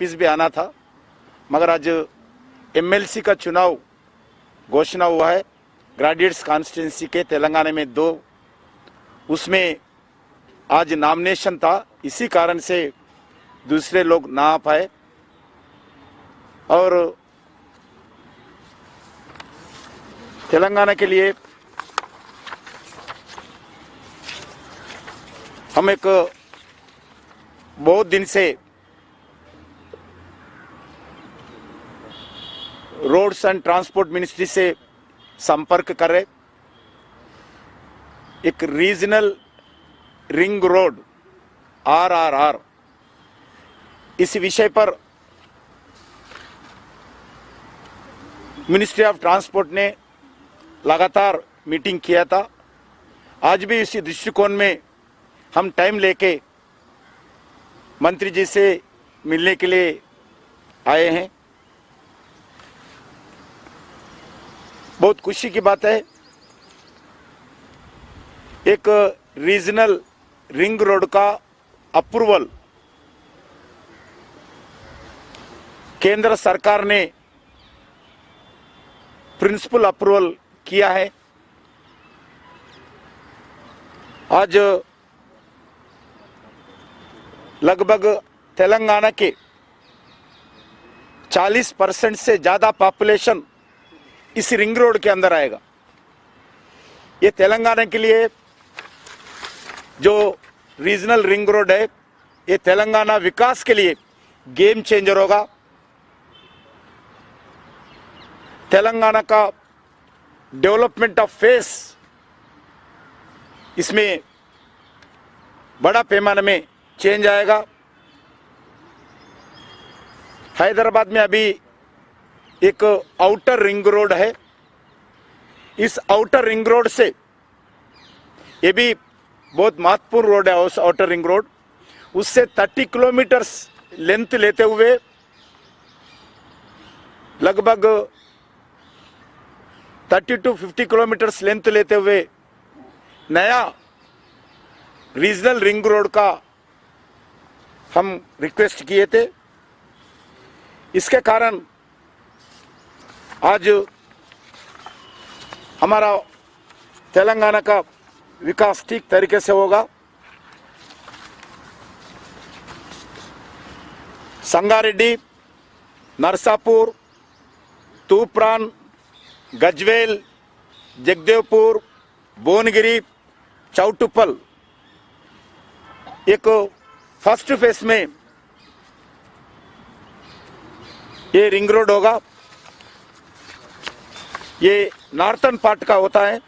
MPs भी आना था, मगर आज एमएलसी का चुनाव घोषणा हुआ है ग्रेजुएट्स कॉन्स्टिट्यूंसी के तेलंगाना में 2, उसमें आज नॉमिनेशन था, इसी कारण से दूसरे लोग ना आ पाए। और तेलंगाना के लिए हम एक बहुत दिन से रोड्स एंड ट्रांसपोर्ट मिनिस्ट्री से संपर्क कर रहे। एक रीजनल रिंग रोड आरआरआर, इस विषय पर मिनिस्ट्री ऑफ ट्रांसपोर्ट ने लगातार मीटिंग किया था। आज भी इसी दृष्टिकोण में हम टाइम लेके मंत्री जी से मिलने के लिए आए हैं। बहुत खुशी की बात है, एक रीजनल रिंग रोड का अप्रूवल केंद्र सरकार ने प्रिंसिपल अप्रूवल किया है। आज लगभग तेलंगाना के 40% से ज़्यादा पॉपुलेशन इस रिंग रोड के अंदर आएगा। ये तेलंगाना के लिए जो रीजनल रिंग रोड है, ये तेलंगाना विकास के लिए गेम चेंजर होगा। तेलंगाना का डेवलपमेंट ऑफ फेस इसमें बड़ा पैमाने में चेंज आएगा। हैदराबाद में अभी एक आउटर रिंग रोड है, इस आउटर रिंग रोड से, ये भी बहुत महत्वपूर्ण रोड है उस आउटर रिंग रोड, उससे 30 किलोमीटर्स लेंथ लेते हुए लगभग 30 to 50 किलोमीटर्स लेंथ लेते हुए नया रीजनल रिंग रोड का हम रिक्वेस्ट किए थे। इसके कारण आज हमारा तेलंगाना का विकास ठीक तरीके से होगा। संगारेड्डी, नरसापुर, तूप्रान, गजवेल, जगदेवपुर, भुवनगिरी, चौटुप्पल, एक फर्स्ट फेस में ये रिंग रोड होगा। ये नॉर्थन पार्ट का होता है।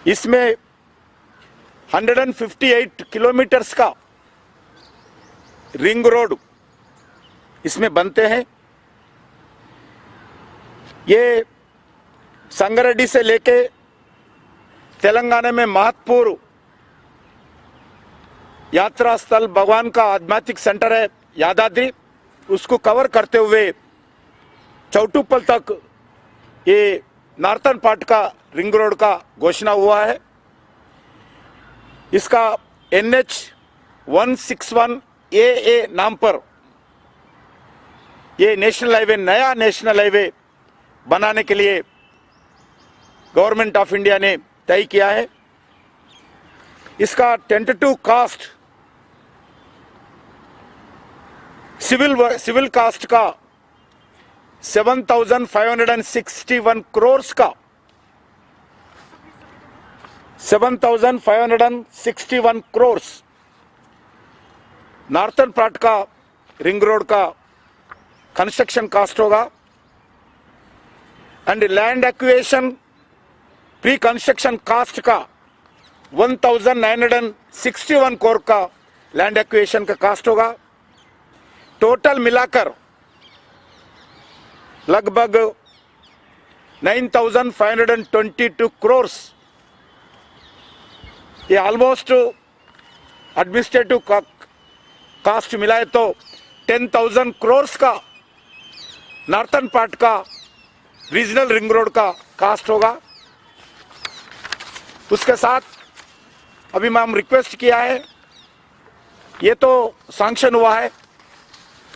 इसमें 158 किलोमीटर्स का रिंग रोड इसमें बनते हैं। ये संगारेड्डी से लेके तेलंगाना में महत्वपूर्ण यात्रा स्थल भगवान का आध्यात्मिक सेंटर है यादाद्री, उसको कवर करते हुए चौटुप्पल तक ये नॉर्थन पार्ट का रिंग रोड का घोषणा हुआ है। इसका NH 161 AA नाम पर ये नेशनल हाईवे, नया नेशनल हाईवे बनाने के लिए गवर्नमेंट ऑफ इंडिया ने तय किया है। इसका टेंटेटिव कास्ट सिविल कास्ट का 7,561 करोड़ का 7,561 करोड़ नॉर्थन पार्ट का रिंग रोड का कंस्ट्रक्शन कास्ट होगा। And land acquisition pre construction cost का 1,961 करोड़ का लैंड एक्विजिशन का कास्ट होगा। टोटल मिलाकर लगभग 9,522 करोड़, ये ऑलमोस्ट एडमिनिस्ट्रेटिव कास्ट मिलाए तो 10,000 करोड़ का नॉर्थन पार्ट का रीजनल रिंग रोड का कास्ट होगा। उसके साथ अभी मैम रिक्वेस्ट किया है ये तो सैंक्शन हुआ है,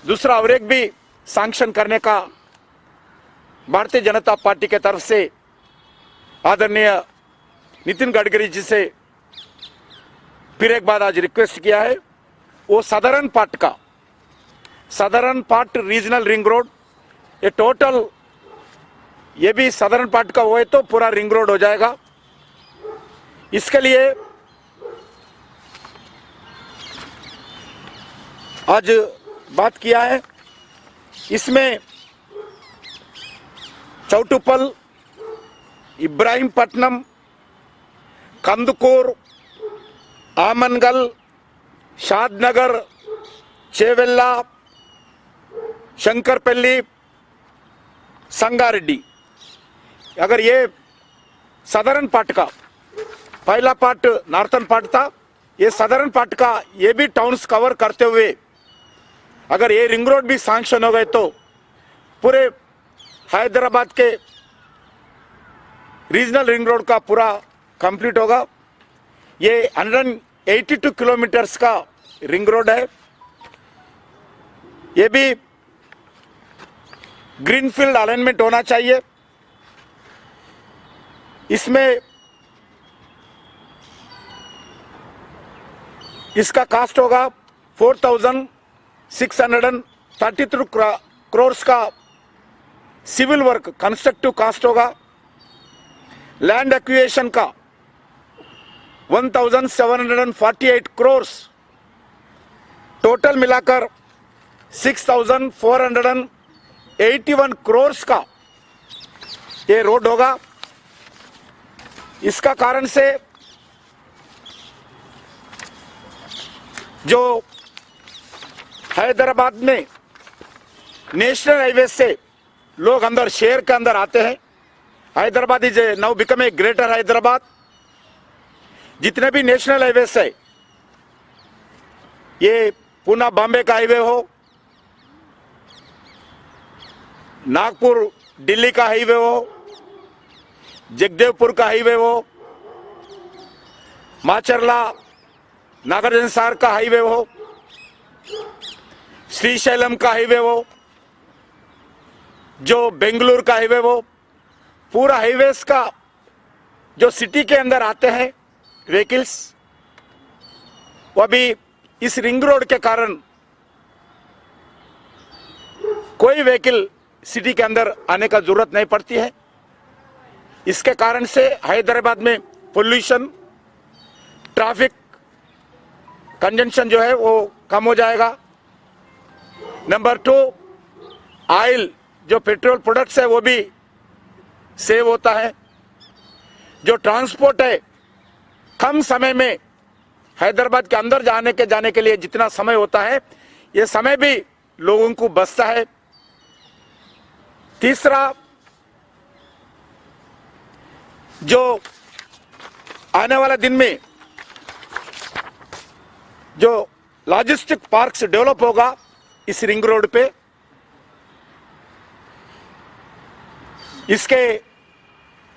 दूसरा और एक भी सैंक्शन करने का भारतीय जनता पार्टी के तरफ से आदरणीय नितिन गडकरी जी से फिर एक बार आज रिक्वेस्ट किया है। वो साधारण पार्ट रीजनल रिंग रोड, ये टोटल ये भी साधारण पार्ट का हुए तो पूरा रिंग रोड हो जाएगा। इसके लिए आज बात किया है। इसमें चौटुपल, इब्राहिमपट्टनम, कंदुकूर, आमनगल, शादनगर, चेवेल्ला, शंकरपल्ली, संगारेड्डी, अगर ये साधारण पार्ट का पहला पार्ट नॉर्थन पार्ट था, ये साधारण पार्ट का ये भी टाउन्स कवर करते हुए अगर ये रिंग रोड भी सैंक्शन हो गए तो पूरे हैदराबाद के रीजनल रिंग रोड का पूरा कंप्लीट होगा। ये 182 किलोमीटर्स का रिंग रोड है। ये भी ग्रीनफील्ड अलाइनमेंट होना चाहिए। इसमें इसका कास्ट होगा 4,633 करोड़ का सिविल वर्क कंस्ट्रक्टिव कास्ट होगा। लैंड एक्विजिशन का 1,748 करोड़, टोटल मिलाकर 6,481 करोड़ का ये रोड होगा। इसका कारण से जो हैदराबाद में नेशनल हाईवे से लोग अंदर शहर के अंदर आते हैं। Hyderabad is now become a greater Hyderabad. जितने भी नेशनल हाईवे है, ये पुणे बॉम्बे का हाईवे हो, नागपुर दिल्ली का हाईवे हो, जगदेवपुर का हाईवे हो, माचरला नागार्जुन सागर का हाईवे हो, श्रीशैलम का हाईवे हो, जो बेंगलुरु का हाईवे हो, पूरा हाईवेज का जो सिटी के अंदर आते हैं व्हीकल्स, वो अभी इस रिंग रोड के कारण कोई व्हीकल सिटी के अंदर आने का जरूरत नहीं पड़ती है। इसके कारण से हैदराबाद में पोल्यूशन, ट्रैफिक कंजंक्शन जो है वो कम हो जाएगा। नंबर 2, ऑयल जो पेट्रोल प्रोडक्ट्स है वो भी सेव होता है। जो ट्रांसपोर्ट है, कम समय में हैदराबाद के अंदर जाने के लिए जितना समय होता है, ये समय भी लोगों को बचता है। तीसरा, जो आने वाला दिन में जो लॉजिस्टिक पार्क्स डेवलप होगा इस रिंग रोड पे, इसके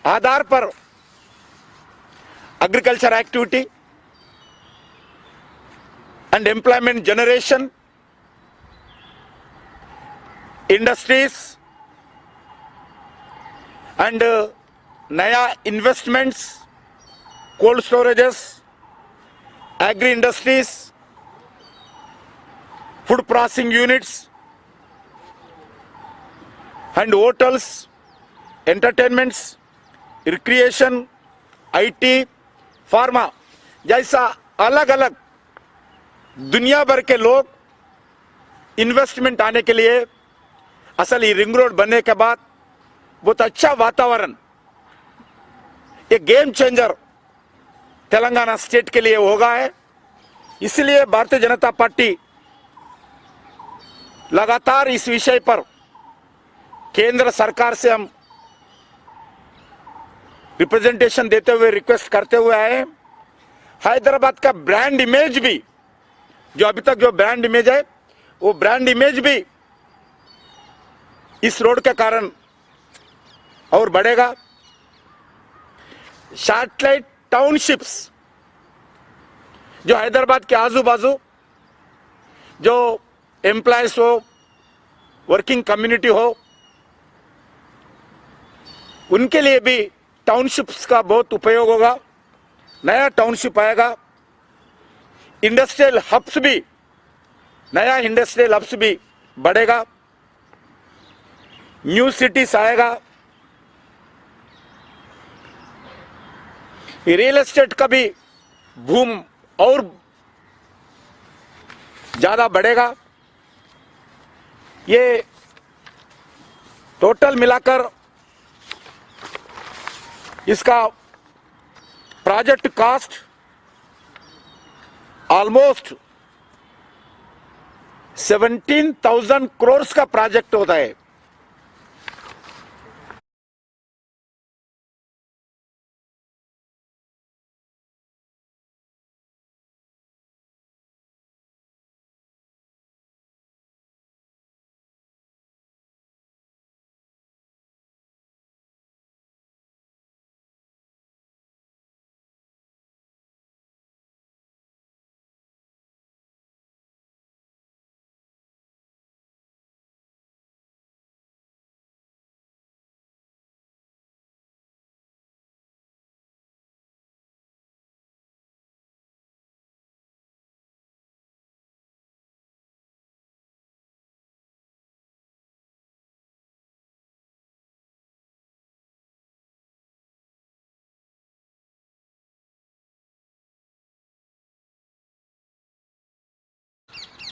आधार पर agriculture activity and employment generation, industries and नया investments, cold storages, agri industries, food processing units and hotels, entertainments, recreation, IT, pharma जैसा अलग अलग दुनिया भर के लोग इन्वेस्टमेंट आने के लिए असल ये रिंग रोड बनने के बाद बहुत अच्छा वातावरण, एक गेम चेंजर तेलंगाना स्टेट के लिए होगा है। इसलिए भारतीय जनता पार्टी लगातार इस विषय पर केंद्र सरकार से हम रिप्रेजेंटेशन देते हुए, रिक्वेस्ट करते हुए आए। हैदराबाद का ब्रांड इमेज भी, जो अभी तक जो ब्रांड इमेज है, वो ब्रांड इमेज भी इस रोड के कारण और बढ़ेगा। सैटेलाइट टाउनशिप्स जो हैदराबाद के आजू बाजू जो एम्प्लॉयज हो, वर्किंग कम्युनिटी हो, उनके लिए भी टाउनशिप्स का बहुत उपयोग होगा। नया टाउनशिप आएगा, इंडस्ट्रियल हब्स भी, नया इंडस्ट्रियल हब्स भी बढ़ेगा, न्यू सिटीज आएगा, रियल एस्टेट का भी बूम और ज्यादा बढ़ेगा। ये टोटल मिलाकर इसका प्रोजेक्ट कॉस्ट ऑलमोस्ट 17,000 करोड़ का प्रोजेक्ट होता है।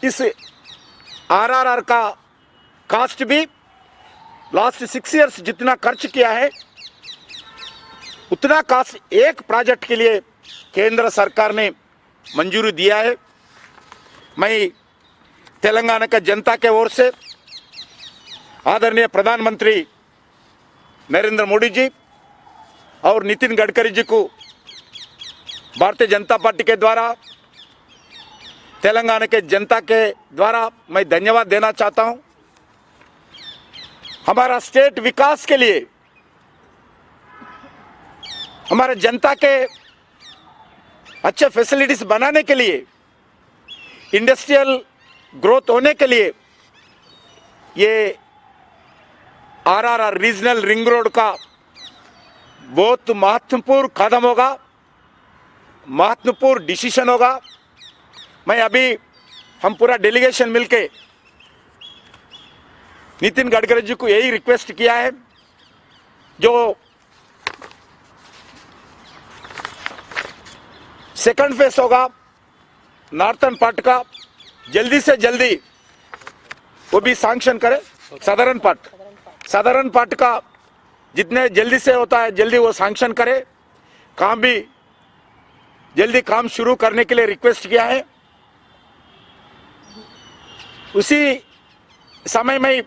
इस आरआरआर का कॉस्ट भी लास्ट 6 इयर्स जितना खर्च किया है उतना कॉस्ट एक प्रोजेक्ट के लिए केंद्र सरकार ने मंजूरी दिया है। मैं तेलंगाना का जनता के ओर से आदरणीय प्रधानमंत्री नरेंद्र मोदी जी और नितिन गडकरी जी को भारतीय जनता पार्टी के द्वारा, तेलंगाना के जनता के द्वारा मैं धन्यवाद देना चाहता हूं। हमारा स्टेट विकास के लिए, हमारे जनता के अच्छे फैसिलिटीज बनाने के लिए, इंडस्ट्रियल ग्रोथ होने के लिए ये आरआरआर रीजनल रिंग रोड का बहुत महत्वपूर्ण कदम होगा, महत्वपूर्ण डिसीजन होगा। मैं अभी हम पूरा डेलीगेशन मिलके नितिन गडकरी जी को यही रिक्वेस्ट किया है, जो सेकंड फेज होगा नॉर्थन पार्ट का, जल्दी से जल्दी वो भी सैंक्शन करे। साधारण पार्ट का जितने जल्दी से होता है जल्दी वो सैंक्शन करे। काम भी जल्दी काम शुरू करने के लिए रिक्वेस्ट किया है। उसी समय में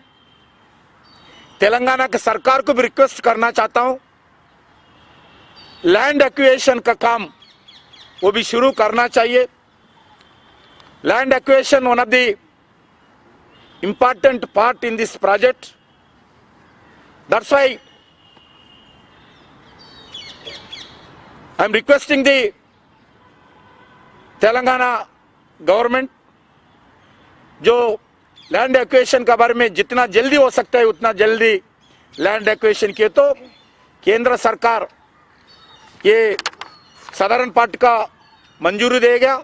तेलंगाना की सरकार को भी रिक्वेस्ट करना चाहता हूं, लैंड एक्विजिशन का काम वो भी शुरू करना चाहिए। Land acquisition one of the important part in this project. That's why I'm requesting the Telangana government, जो लैंड एक्विजिशन का बारे में जितना जल्दी हो सकता है उतना जल्दी लैंड एक्विजिशन किए तो केंद्र सरकार ये साधारण पार्ट का मंजूरी देगा,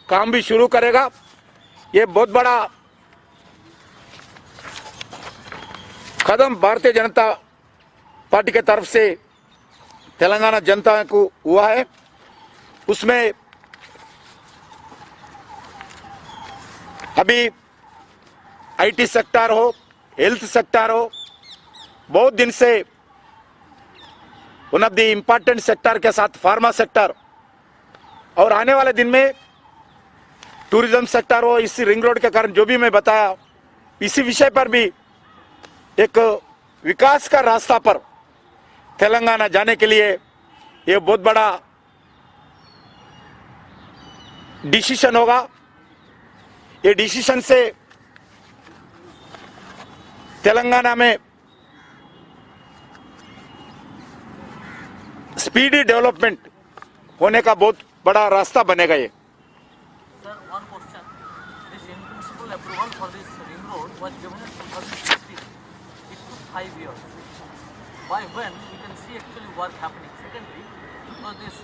काम भी शुरू करेगा। ये बहुत बड़ा कदम भारतीय जनता पार्टी के तरफ से तेलंगाना जनता को हुआ है। उसमें अभी आईटी सेक्टर हो, हेल्थ सेक्टर हो, बहुत दिन से one of the important sector के साथ फार्मा सेक्टर, और आने वाले दिन में टूरिज्म सेक्टर हो, इसी रिंग रोड के कारण जो भी मैं बताया, इसी विषय पर भी एक विकास का रास्ता पर तेलंगाना जाने के लिए ये बहुत बड़ा डिसीजन होगा। ये डिसीजन से तेलंगाना में स्पीडी डेवलपमेंट होने का बहुत बड़ा रास्ता बनेगा। ये Sir, one question. This in principle approval for this ring road was given in 2016. It took 5 years. By when we can see actually work happening. Secondly, because this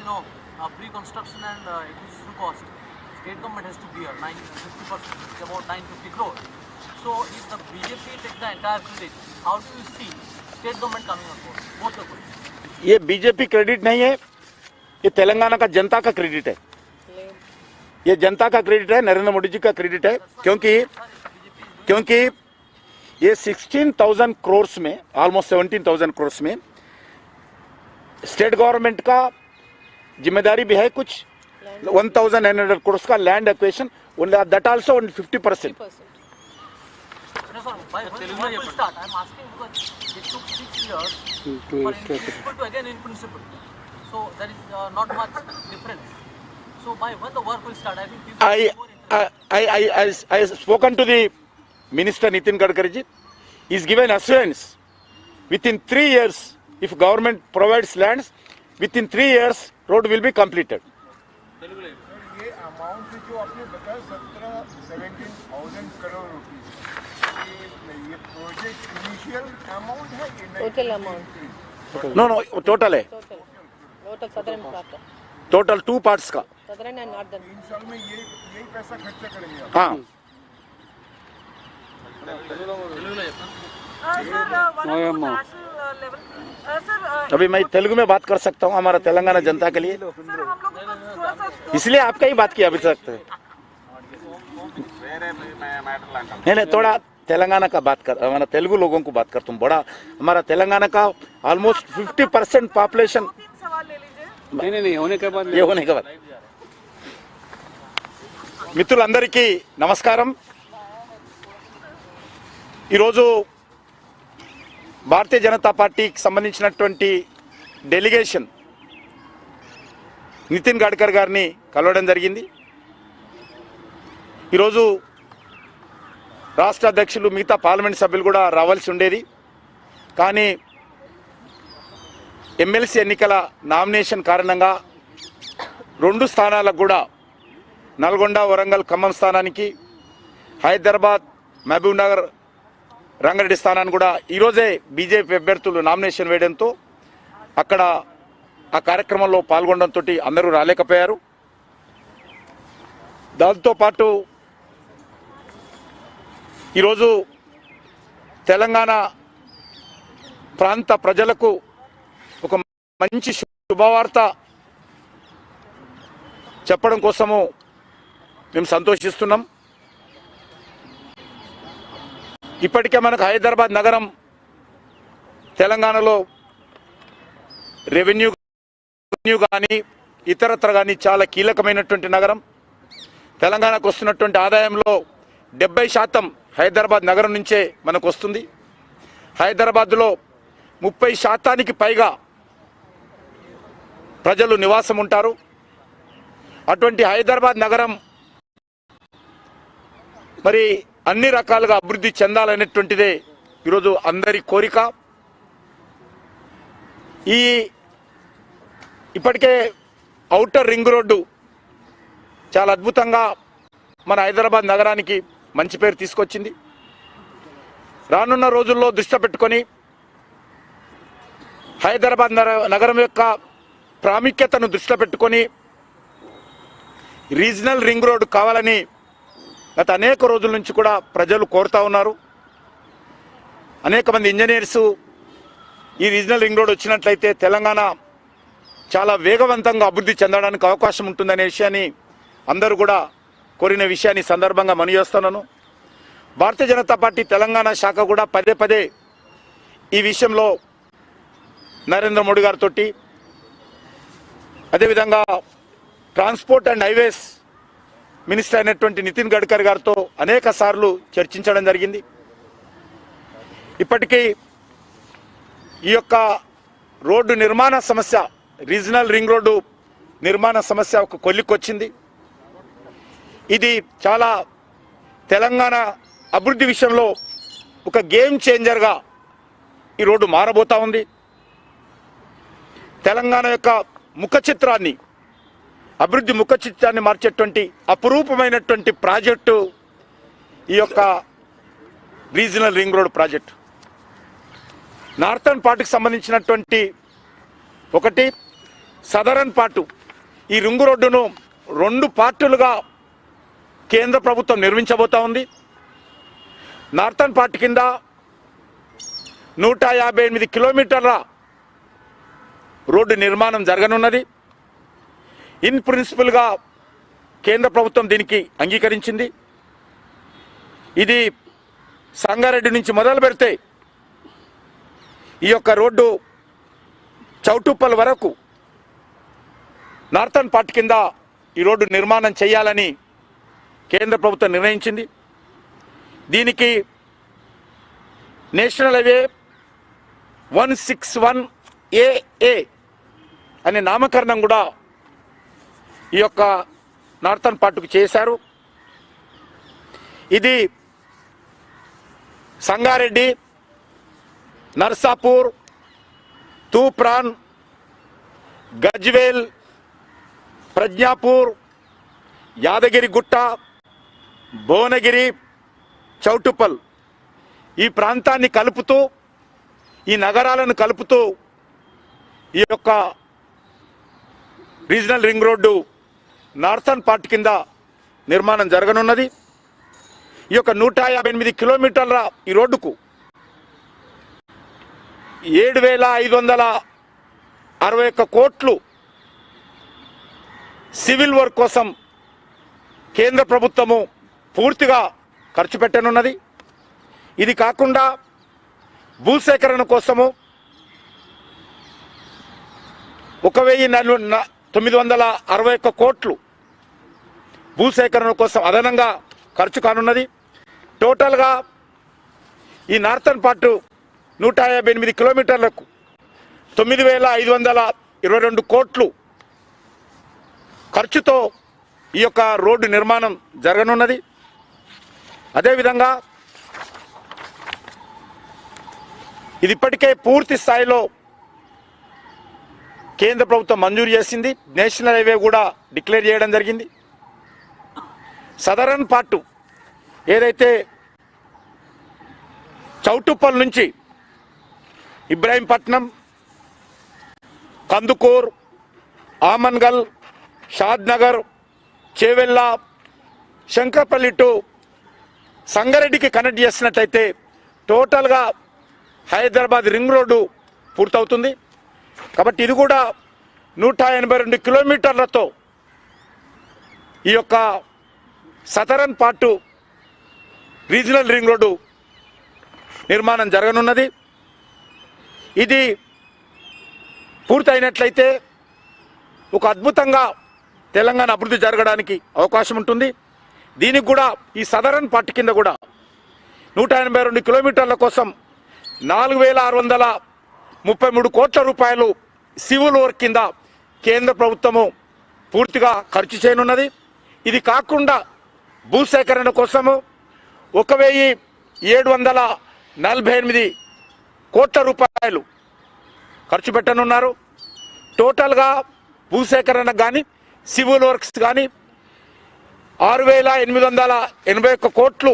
pre-construction and acquisition cost, state government has to bear 50%, it's about 950 crore. So if the BJP takes the entire credit, how do you see state government coming on board? Both the questions. ये BJP credit नहीं है, ये तेलंगाना का जनता का credit है। ये जनता का credit है, नरेंद्र मोदी जी का क्रेडिट है, क्योंकि ये 16,000 करोड़ में, ऑलमोस्ट 17,000 करोड़ में स्टेट गवर्नमेंट का जिम्मेदारी भी है। कुछ 1,900 करोड़ का land equation, that also 50%। No, sir, by when work will start? I am asking because it took 6 years for in principle to again in principle. So there is not much difference. So by when the work will start? I think people will be more interested. I spoken to the Minister Nitin Gadkari ji. He's given assurance within 3 years, if government provides lands, within 3 years road will be completed. ये amount जो आपने बताया 17,000 करोड़ रुपए, ये project initial amount है कि नहीं? Total amount No, total है, total southern part total 2 parts का। सदरन एंड नॉर्दर्न 3 साल में यही पैसा खर्चा करेंगे आप? हाँ, अभी मैं तेलुगु में बात कर सकता हूँ हमारा तेलंगाना जनता के लिए, इसलिए आपका ही बात किया अभी तक। नहीं, थोड़ा तेलंगाना का बात कर, हमारा तेलुगु लोगों को बात करता हूँ। बड़ा हमारा तेलंगाना का ऑलमोस्ट 50% पॉपुलेशन, नहीं होने के बाद, ये होने के बाद। మిత్రులందరికీ నమస్కారం। ఈరోజు భారతీయ జనతా పార్టీకి సంబంధించినటువంటి డెలిగేషన్ నితిన్ గడ్కరీ గారిని కలవడం జరిగింది। ఈరోజు రాష్ట్ర అధ్యక్షులు మిగతా పార్లమెంట్ సభ్యులు కూడా రావాల్సి ఉండేది, కానీ ఎమ్మెల్సీ ఎన్నికల నామినేషన్ కారణంగా 2 స్థానాలకు కూడా, నల్గొండ, వరంగల్, ఖమ్మం స్థానానికి, హైదరాబాద్, మహబూబ్ నగర్, రంగారెడ్డి స్థానాన్ని కూడా ఈరోజే బీజేపీ అభ్యర్థులు నామినేషన్ వేయడంతో అక్కడ ఆ కార్యక్రమంలో పాల్గొనడంతో అందరూ రాలేకపోయారు। దాంతోపాటు ఈరోజు తెలంగాణ ప్రాంత ప్రజలకు ఒక మంచి శుభవార్త చెప్పడం కోసము మేము సంతోషిస్తున్నాం। ఇప్పటికే మనకు హైదరాబాద్ నగరం తెలంగాణలో రెవెన్యూ కానీ ఇతరత్ర కానీ చాలా కీలకమైనటువంటి నగరం। తెలంగాణకు వస్తున్నటువంటి ఆదాయంలో 70% హైదరాబాద్ నగరం నుంచే మనకు వస్తుంది। హైదరాబాద్లో 30% పైగా ప్రజలు నివాసం ఉంటారు। అటువంటి హైదరాబాద్ నగరం మరి అన్ని రకాలుగా అభివృద్ధి చెందాలనేటువంటిదే ఈరోజు అందరి కోరిక। ఇప్పటికే ఔటర్ రింగ్ రోడ్డు చాలా అద్భుతంగా మన హైదరాబాద్ నగరానికి మంచి పేరు తీసుకొచ్చింది। రానున్న రోజుల్లో దృష్టి పెట్టుకొని హైదరాబాద్ నగరం యొక్క ప్రాముఖ్యతను దృష్టిలో పెట్టుకొని రీజనల్ రింగ్ రోడ్ కావాలని గత అనేక రోజుల నుంచి కూడా ప్రజలు కోరుతా ఉన్నారు। అనేక మంది ఇంజనీర్స్ ఈ రీజనల్ రింగ్ రోడ్ వచ్చినట్లయితే తెలంగాణ చాలా వేగవంతంగా అభివృద్ధి చెందడానికి అవకాశం ఉంటుందనే విషయాన్ని అందరూ కూడా కోరిన విషయాన్ని సందర్భంగా మనవి చేస్తున్నాను। భారతీయ జనతా పార్టీ తెలంగాణ శాఖ కూడా పదే పదే ఈ విషయంలో నరేంద్ర మోడీ గారితో, అదేవిధంగా ట్రాన్స్పోర్ట్ అండ్ హైవేస్ మినిస్టర్ అయినటువంటి నితిన్ గడ్కరీ గారితో అనేక సార్లు చర్చించడం జరిగింది। ఇప్పటికీ ఈ యొక్క రోడ్డు నిర్మాణ సమస్య, రీజనల్ రింగ్ రోడ్డు నిర్మాణ సమస్య ఒక కొలిక్కొచ్చింది। ఇది చాలా తెలంగాణ అభివృద్ధి విషయంలో ఒక గేమ్ చేంజర్గా ఈ రోడ్డు మారబోతా ఉంది। తెలంగాణ యొక్క ముఖ చిత్రాన్ని, అభివృద్ధి ముఖ చిత్రాన్ని మార్చేటువంటి అపురూపమైనటువంటి ప్రాజెక్టు ఈ యొక్క regional ring road project. Northern పార్ట్కి సంబంధించినటువంటి ఒకటి, సదరన్ పార్టు. ఈ రింగ్ రోడ్డును 2 పార్టులుగా కేంద్ర ప్రభుత్వం నిర్మించబోతా ఉంది. నార్థన్ పార్ట్ కింద 158 కిలోమీటర్ల రోడ్డు నిర్మాణం జరగనున్నది. ఇన్ ప్రిన్సిపల్గా కేంద్ర ప్రభుత్వం దీనికి అంగీకరించింది. ఇది సంగారెడ్డి నుంచి మొదలు పెడితే ఈ యొక్క రోడ్డు చౌటుప్పల్ వరకు నార్థన్ పార్ట్ కింద ఈ రోడ్డు నిర్మాణం చేయాలని కేంద్ర ప్రభుత్వం నిర్ణయించింది. దీనికి నేషనల్ హైవే 161AA అనే నామకరణం కూడా ఈ యొక్క నార్థన్ పార్ట్కు చేశారు. ఇది సంగారెడ్డి, నర్సాపూర్, తూప్రాన్, గజ్వేల్, ప్రజ్ఞాపూర్, యాదగిరిగుట్ట, భువనగిరి, చౌటుప్పల్ ఈ ప్రాంతాన్ని కలుపుతూ, ఈ నగరాలను కలుపుతూ ఈ యొక్క regional ring road northern part కింద నిర్మాణం జరగనున్నది. ఈ యొక్క 158 కిలోమీటర్ల ఈ రోడ్డుకు 7,561 కోట్లు సివిల్ వర్క్ కోసం కేంద్ర ప్రభుత్వము పూర్తిగా ఖర్చు పెట్టనున్నది. ఇది కాకుండా భూసేకరణ కోసము 1,961 కోట్లు భూసేకరణ కోసం అదనంగా ఖర్చు కానున్నది. టోటల్గా ఈ నార్థన్ పార్ట్ 158 కిలోమీటర్లకు 9,522 కోట్లు ఖర్చుతో ఈ యొక్క రోడ్డు నిర్మాణం జరగనున్నది. అదేవిధంగా ఇది ఇప్పటికే పూర్తి స్థాయిలో కేంద్ర ప్రభుత్వం మంజూరు చేసింది. నేషనల్ హైవే కూడా డిక్లేర్ చేయడం జరిగింది. సదరన్ పార్టు ఏదైతే చౌటుప్పల్ నుంచి ఇబ్రాహీంపట్నం, కందుకూర్, ఆమన్గల్, షాద్నగర్, చేవెళ్ళ, శంకరపల్లి టు సంగారెడ్డికి కనెక్ట్ చేసినట్లయితే టోటల్గా హైదరాబాద్ రింగ్ రోడ్డు పూర్తవుతుంది. కాబట్టి ఇది కూడా 182 కిలోమీటర్లతో ఈ యొక్క southern part regional ring road నిర్మాణం జరగనున్నది. ఇది పూర్తయినట్లయితే ఒక అద్భుతంగా తెలంగాణ అభివృద్ధి జరగడానికి అవకాశం ఉంటుంది. దీనికి కూడా ఈ సదరన్ పార్ట్ కింద కూడా 182 కిలోమీటర్ల కోసం 4,633 కోట్ల రూపాయలు సివిల్ వర్క్ కింద కేంద్ర ప్రభుత్వము పూర్తిగా ఖర్చు చేయనున్నది. ఇది కాకుండా భూసేకరణ కోసము 1,748 కోట్ల రూపాయలు ఖర్చు పెట్టనున్నారు. టోటల్గా భూసేకరణ కానీ సివిల్ వర్క్స్ కానీ 6,881 కోట్లు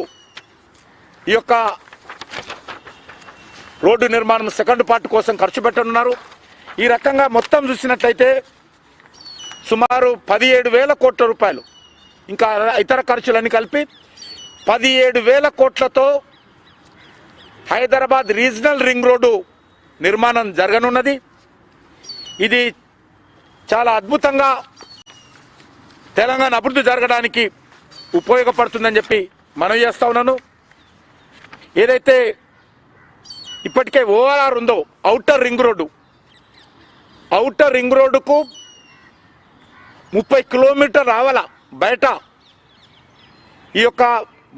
ఈ యొక్క రోడ్డు నిర్మాణం సెకండ్ పార్ట్ కోసం ఖర్చు పెట్టనున్నారు. ఈ రకంగా మొత్తం చూసినట్లయితే సుమారు 17,000 కోట్ల రూపాయలు ఇంకా ఇతర ఖర్చులన్నీ కలిపి 17,000 కోట్లతో హైదరాబాద్ రీజనల్ రింగ్ రోడ్డు నిర్మాణం జరగనున్నది. ఇది చాలా అద్భుతంగా తెలంగాణ అభివృద్ధి జరగడానికి ఉపయోగపడుతుందని చెప్పి మనవి చేస్తా ఉన్నాను. ఏదైతే ఇప్పటికే ఓఆర్ఆర్ ఉందో ఔటర్ రింగ్ రోడ్డుకు 30 కిలోమీటర్ రావాల బయట ఈ యొక్క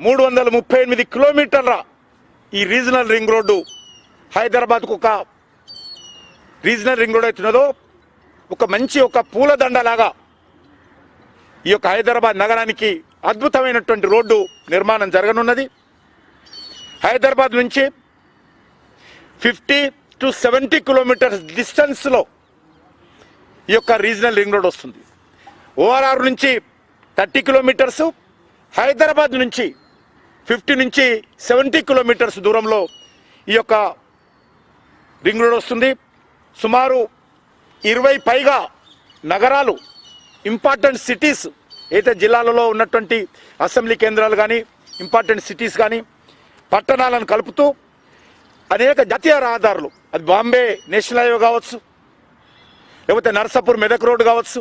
338 కిలోమీటర్ల ఈ రీజనల్ రింగ్ రోడ్డు హైదరాబాద్కు ఒక రీజనల్ రింగ్ రోడ్ అవుతున్నదో ఒక మంచి ఒక పూలదండలాగా ఈ యొక్క హైదరాబాద్ నగరానికి అద్భుతమైనటువంటి రోడ్డు నిర్మాణం జరగనున్నది. హైదరాబాద్ నుంచి 50 to 70 కిలోమీటర్స్ డిస్టెన్స్లో ఈ యొక్క రీజనల్ రింగ్ రోడ్ వస్తుంది. ఓఆర్ఆర్ నుంచి 30 కిలోమీటర్స్, హైదరాబాద్ నుంచి 50 నుంచి 70 కిలోమీటర్స్ దూరంలో ఈ యొక్క రింగ్ రోడ్ వస్తుంది. సుమారు 20 పైగా నగరాలు, ఇంపార్టెంట్ సిటీస్, అయితే జిల్లాలలో ఉన్నటువంటి అసెంబ్లీ కేంద్రాలు కానీ, ఇంపార్టెంట్ సిటీస్ కానీ, పట్టణాలను కలుపుతూ అనేక జాతీయ రహదారులు, అది బాంబే నేషనల్ హైవే కావచ్చు, లేకపోతే నర్సాపూర్ మెదక్ రోడ్ కావచ్చు,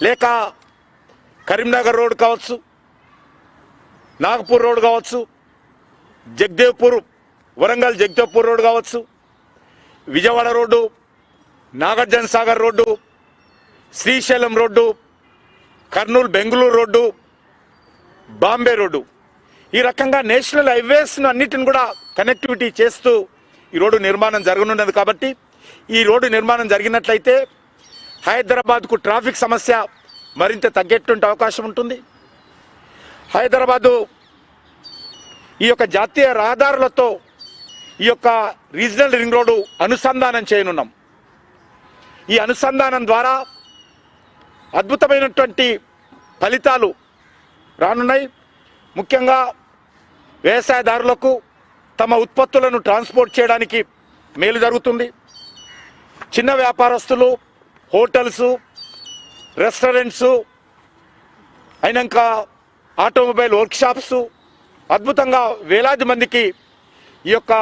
లేక కరీంనగర్ రోడ్ కావచ్చు, నాగపూర్ రోడ్ కావచ్చు, జగదేవ్పూర్ వరంగల్ జగదేవ్పూర్ రోడ్ కావచ్చు, Vijayawada road, Nagarjuna Sagar road, Srisailam road, Kurnool Bengaluru road, Bombay road, ఈ రకంగా నేషనల్ హైవేస్ను అన్నిటిని కూడా కనెక్టివిటీ చేస్తూ ఈ రోడ్డు నిర్మాణం జరగనున్నది. కాబట్టి ఈ రోడ్డు నిర్మాణం జరిగినట్లయితే హైదరాబాద్కు ట్రాఫిక్ సమస్య మరింత తగ్గేటువంటి అవకాశం ఉంటుంది. హైదరాబాదు ఈ యొక్క జాతీయ రహదారులతో ఈ యొక్క రీజనల్ రింగ్ రోడ్డు అనుసంధానం చేయనున్నాం. ఈ అనుసంధానం ద్వారా అద్భుతమైనటువంటి ఫలితాలు రానున్నాయి. ముఖ్యంగా వ్యవసాయదారులకు తమ ఉత్పత్తులను ట్రాన్స్పోర్ట్ చేయడానికి మేలు జరుగుతుంది. చిన్న వ్యాపారస్తులు, హోటల్స్, రెస్టారెంట్స్, అయినాక ఆటోమొబైల్ వర్క్షాప్స్, అద్భుతంగా వేలాది మందికి ఈ యొక్క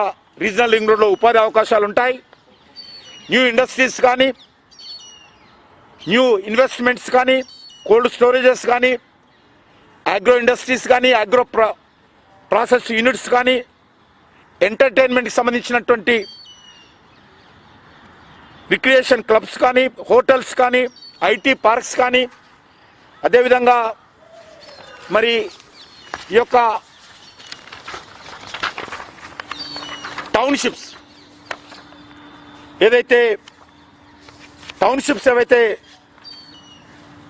రీజనల్ రింగ్ రోడ్లో ఉపాధి అవకాశాలు ఉంటాయి. న్యూ ఇండస్ట్రీస్ కానీ, న్యూ ఇన్వెస్ట్మెంట్స్ కానీ, కోల్డ్ స్టోరేజెస్ కానీ, అగ్రో ఇండస్ట్రీస్ కానీ, అగ్రో ప్రాసెస్ యూనిట్స్ కానీ, ఎంటర్టైన్మెంట్కి సంబంధించినటువంటి రిక్రియేషన్ క్లబ్స్ కానీ, హోటల్స్ కానీ, ఐటీ పార్క్స్ కానీ, అదేవిధంగా మరి ఈ యొక్క టౌన్షిప్స్ ఏవైతే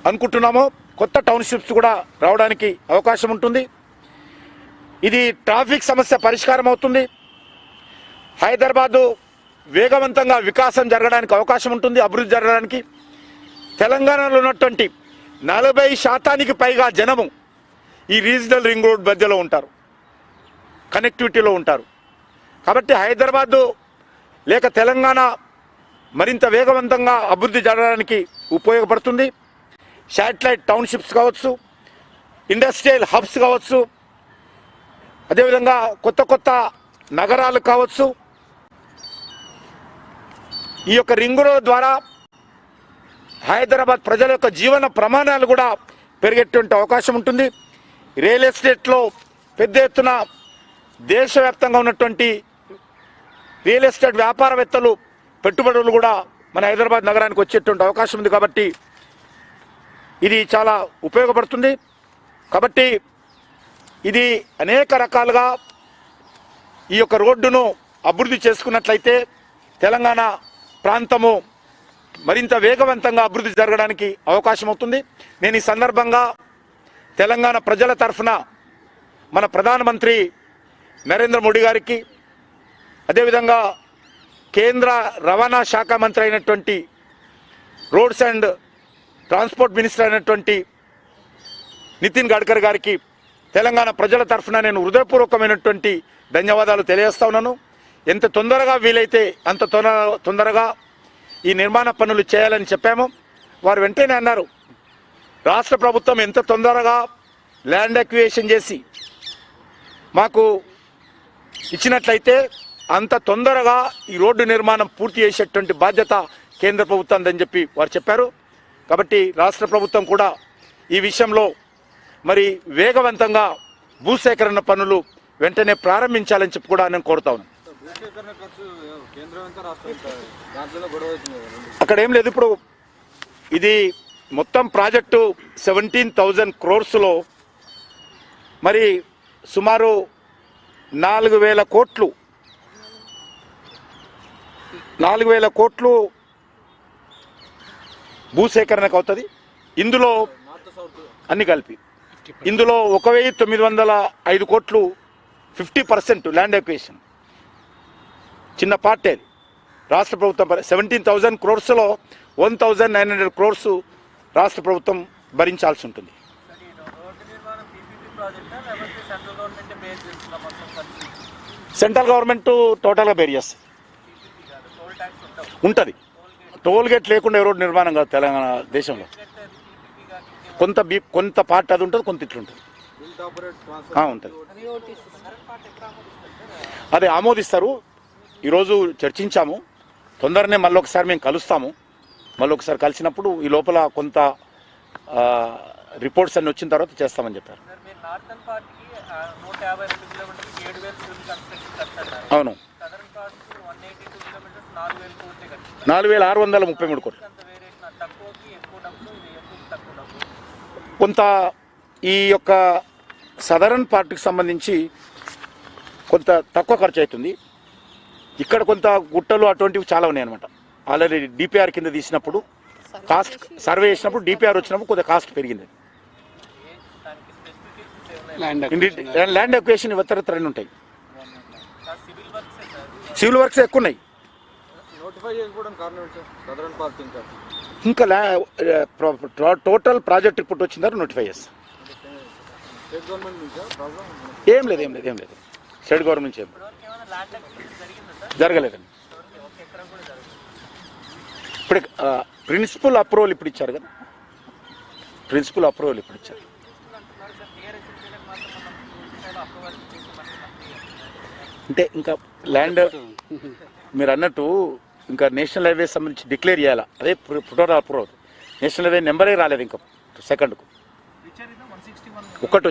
అనుకుంటున్నామో కొత్త టౌన్షిప్స్ కూడా రావడానికి అవకాశం ఉంటుంది. ఇది ట్రాఫిక్ సమస్య పరిష్కారం అవుతుంది. హైదరాబాదు వేగవంతంగా వికాసం జరగడానికి అవకాశం ఉంటుంది, అభివృద్ధి జరగడానికి. తెలంగాణలో ఉన్నటువంటి 40% పైగా జనము ఈ రీజనల్ రింగ్ రోడ్ మధ్యలో ఉంటారు, కనెక్టివిటీలో ఉంటారు. కాబట్టి హైదరాబాదు లేక తెలంగాణ మరింత వేగవంతంగా అభివృద్ధి జరగడానికి ఉపయోగపడుతుంది. శాటిలైట్ టౌన్షిప్స్ కావచ్చు, ఇండస్ట్రియల్ హబ్స్ కావచ్చు, అదేవిధంగా కొత్త కొత్త నగరాలు కావచ్చు. ఈ యొక్క రింగ్ రోడ్ ద్వారా హైదరాబాద్ ప్రజల యొక్క జీవన ప్రమాణాలు కూడా పెరిగేటువంటి అవకాశం ఉంటుంది. రియల్ ఎస్టేట్లో పెద్ద ఎత్తున దేశవ్యాప్తంగా ఉన్నటువంటి రియల్ ఎస్టేట్ వ్యాపారవేత్తలు, పెట్టుబడులు కూడా మన హైదరాబాద్ నగరానికి వచ్చేటువంటి అవకాశం ఉంది. కాబట్టి ఇది చాలా ఉపయోగపడుతుంది. కాబట్టి ఇది అనేక రకాలుగా ఈ యొక్క రోడ్డును అభివృద్ధి చేసుకున్నట్లయితే తెలంగాణ ప్రాంతము మరింత వేగవంతంగా అభివృద్ధి జరగడానికి అవకాశం అవుతుంది. నేను ఈ సందర్భంగా తెలంగాణ ప్రజల తరఫున మన ప్రధానమంత్రి నరేంద్ర మోడీ గారికి, అదేవిధంగా కేంద్ర రవాణా శాఖ మంత్రి అయినటువంటి, రోడ్స్ అండ్ ట్రాన్స్పోర్ట్ మినిస్టర్ అయినటువంటి నితిన్ గడ్కరీ గారికి తెలంగాణ ప్రజల తరఫున నేను హృదయపూర్వకమైనటువంటి ధన్యవాదాలు తెలియజేస్తా ఉన్నాను. ఎంత తొందరగా వీలైతే అంత తొందరగా ఈ నిర్మాణ పనులు చేయాలని చెప్పాము. వారు వెంటనే అన్నారు, రాష్ట్ర ప్రభుత్వం ఎంత తొందరగా ల్యాండ్ అక్విజిషన్ చేసి మాకు ఇచ్చినట్లయితే అంత తొందరగా ఈ రోడ్డు నిర్మాణం పూర్తి చేసేటువంటి బాధ్యత కేంద్ర ప్రభుత్వందని చెప్పి వారు చెప్పారు. కాబట్టి రాష్ట్ర ప్రభుత్వం కూడా ఈ విషయంలో మరి వేగవంతంగా భూసేకరణ పనులు వెంటనే ప్రారంభించాలని చెప్పి కూడా నేను కోరుతా ఉన్నాను. అక్కడ ఏం లేదు. ఇప్పుడు ఇది మొత్తం ప్రాజెక్టు 17,000 crores మరి సుమారు 4,000 కోట్లు భూసేకరణకు అవుతుంది. ఇందులో అన్ని కలిపి ఇందులో 1,905 కోట్లు 50% ల్యాండ్ అక్విజిషన్, చిన్న పార్టే. రాష్ట్ర ప్రభుత్వం 17,000 crores 1,900 crores రాష్ట్ర ప్రభుత్వం భరించాల్సి ఉంటుంది. ప్రాజెక్ట్ లేకపోతే సెంట్రల్ గవర్నమెంట్ బేస్ చేస్తుందా మొత్తం ఖర్చు? సెంట్రల్ గవర్నమెంట్ టోటల్గా బేర్ చేస్తుంది. టీపీపీ కాదు, టోల్ ట్యాక్స్ ఉండవు. ఉంటుంది. టోల్ గేట్ లేకుండా ఏ రోడ్డు నిర్మాణం కాదు తెలంగాణ దేశంలో. టీపీపీ కానీ కొంత పార్ట్ అది ఉంటుంది, కొంత ఇట్లుంటుంది. ఉంటుంది. అదే ఆమోదిస్తారు. ఈరోజు చర్చించాము. తొందరనే మళ్ళీ ఒకసారి మేము కలుస్తాము. మళ్ళీ ఒకసారి కలిసినప్పుడు ఈ లోపల కొంత రిపోర్ట్స్ అన్ని వచ్చిన తర్వాత చేస్తామని చెప్పారు. సార్, మీరు నార్థన్ పార్ట్కి 152 కిలోమీటర్లు 7,000 సివిల్ కన్స్ట్రక్షన్ కట్టారు. అవును. సదరన్ పార్ట్కి 182 కిలోమీటర్స్ 4,000 కోట్లే కట్టారు. 4,633 కోట్లు. అంత వేరియేషన్, తక్కువకి ఎక్కువ డబ్బులు, ఇది ఎక్కువ తక్కువ డబ్బులు. కొంత ఈ యొక్క సదరన్ పార్టీకి సంబంధించి కొంత తక్కువ ఖర్చు అవుతుంది. ఇక్కడ కొంత గుట్టలు అటువంటివి చాలా ఉన్నాయి అనమాట. ఆల్రెడీ డిపిఆర్ కింద తీసినప్పుడు కాస్ట్ సర్వే చేసినప్పుడు డిపిఆర్ వచ్చినప్పుడు కొంత కాస్ట్ పెరిగింది. దానికి స్పెసిఫికేషన్స్ ఏమైనా ల్యాండ్ ఎక్వేషన్ ఇతరత్ర ఉంటాయి. సివిల్ వర్క్సే సార్. సివిల్ వర్క్స్ ఎక్కువ ఉన్నాయి. నోటిఫై చేసుకోవడం కారణం ఏంటి సార్? సదరన్ పార్క్ ఇంకా టోటల్ ప్రాజెక్ట్ రిపోర్ట్ వచ్చిన తర్వాత నోటిఫై చేస్తాం. స్టేట్ గవర్నమెంట్ నుంచా ప్రాబ్లం? ఏం లేదు. స్టేట్ గవర్నమెంట్ నుంచి ఏం ఇప్పటివరకు ఏమైనా ల్యాండ్ అక్విజిషన్ జరిగిందా సార్? జరగలేదండి. ఇప్పటివరకు ఒక ఎకరం కూడా జరగలేదు. ఇప్పుడు ప్రిన్సిపల్ అప్రూవల్ ఇప్పుడు ఇచ్చారు కదా. ప్రిన్సిపల్ అప్రూవల్ ఇప్పుడు ఇచ్చారు. చూస్తున్నట్టున్నారు సార్, టీఆర్ఎస్ ఎంపీలకు మాత్రం మనం స్థాయిలో అప్రూవల్ చేసి అంటే ఇంకా ల్యాండ్ మీరు అన్నట్టు ఇంకా నేషనల్ హైవే సంబంధించి డిక్లేర్ చేయాలా. అదే టోటల్ అప్రూవల్. నేషనల్ హైవే నెంబరే రాలేదు ఇంకా సెకండ్కు. విచారిద్దాం 161 ఒకటి